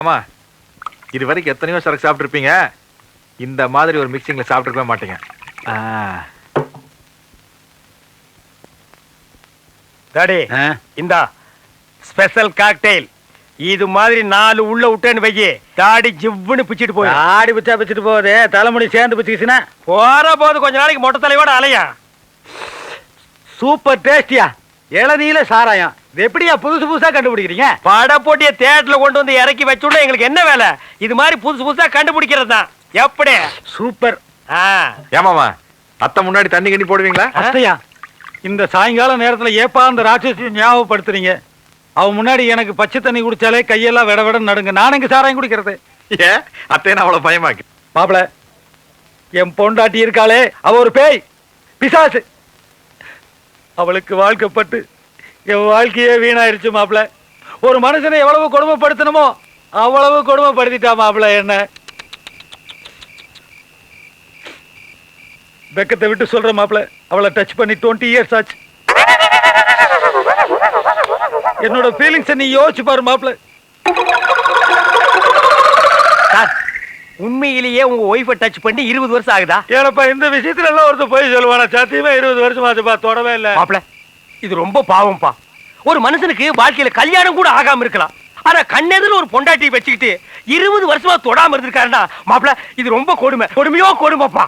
ஆமா, இது வரைக்கும் எத்தனையோ சரக்கு சாப்பிட்டுருப்பீங்க, இந்த மாதிரி ஒரு மிக்சிங்ல சாப்பிட்டுருக்கவே மாட்டீங்க. டாடி இந்தா ஸ்பெஷல் காக்டெயில். இது மாதிரி 4 உள்ள விட்டேன்னு வைக்கி தாடி ஜிவ்வுன்னு பிச்சுட்டு போய் ஆடி பிச்சா பிச்சுட்டு போகுது, தலைமுடி சேர்ந்து பிச்சுக்கிச்சுன்னா போற போது கொஞ்ச நாளைக்கு மொட்டை தலையோட அலையா. சூப்பர் டேஸ்டியா இளநீல சாராயம். இது எப்படியா புதுசு புதுசா கண்டுபிடிக்கிறீங்க? பட போட்டிய தேட்டர்ல கொண்டு வந்து இறக்கி வச்சுடா எங்களுக்கு என்ன வேலை? இது மாதிரி புதுசு புதுசா கண்டுபிடிக்கிறது தான். எப்படி சூப்பர். ஏமாமா, அத்தை முன்னாடி தண்ணி கண்ணி போடுவீங்களா? அத்தையா, இந்த சாயங்கால நேரத்துல ஏப்பா அந்த ராட்சசியை ஞாபகப்படுத்துறீங்க? அவன் முன்னாடி எனக்கு பச்சை தண்ணி குடிச்சாலே கையெல்லாம் விட விட நடுங்க. நான் எங்க சாராயம் குடிக்கிறது? ஏன் அத்தைன்னு அவ்வளவு பயமாக்கு? மாப்பிள, என் பொண்டாட்டி இருக்காளே, அவ ஒரு பேய் பிசாசு. அவளுக்கு வாழ்க்கப்பட்டு என் வாழ்க்கையே வீணாயிருச்சு மாப்பிள. ஒரு மனுஷனை எவ்வளவு கொடுமைப்படுத்தணுமோ அவ்வளவு கொடுமைப்படுத்திட்டா மாப்பிள என்ன. வெக்கத்தை விட்டு சொல்ற மாப்பிள, அவளை டச் பண்ணி 20 இயர்ஸ் ஆச்சு. என்னோட ஃபீலிங்ஸ் நீ யோசிச்சு பாரு மாப்பிள. உண்மையிலேயே உங்க ஒய்ஃபை டச் பண்ணி 20 வருஷம் ஆகுதா? ஏனப்பா இந்த விஷயத்துல எல்லாம் ஒருத்தர் போய் சொல்லுவானா? சத்தியமா 20 வருஷம் ஆச்சுப்பா, தொடவே இல்ல மாப்பிள. இது ரொம்ப பாவம்பா. ஒரு மனுஷனுக்கு வாழ்க்கையில கல்யாணம் கூட ஆகாம இருக்கலாம், ஆனா கண்ணெதிர ஒரு பொண்டாட்டி வச்சுக்கிட்டு 20 வருஷமா தொடாம இருந்திருக்காருன்னா மாப்பிள இது ரொம்ப கொடுமை. கொடுமையோ கொடுமைப்பா.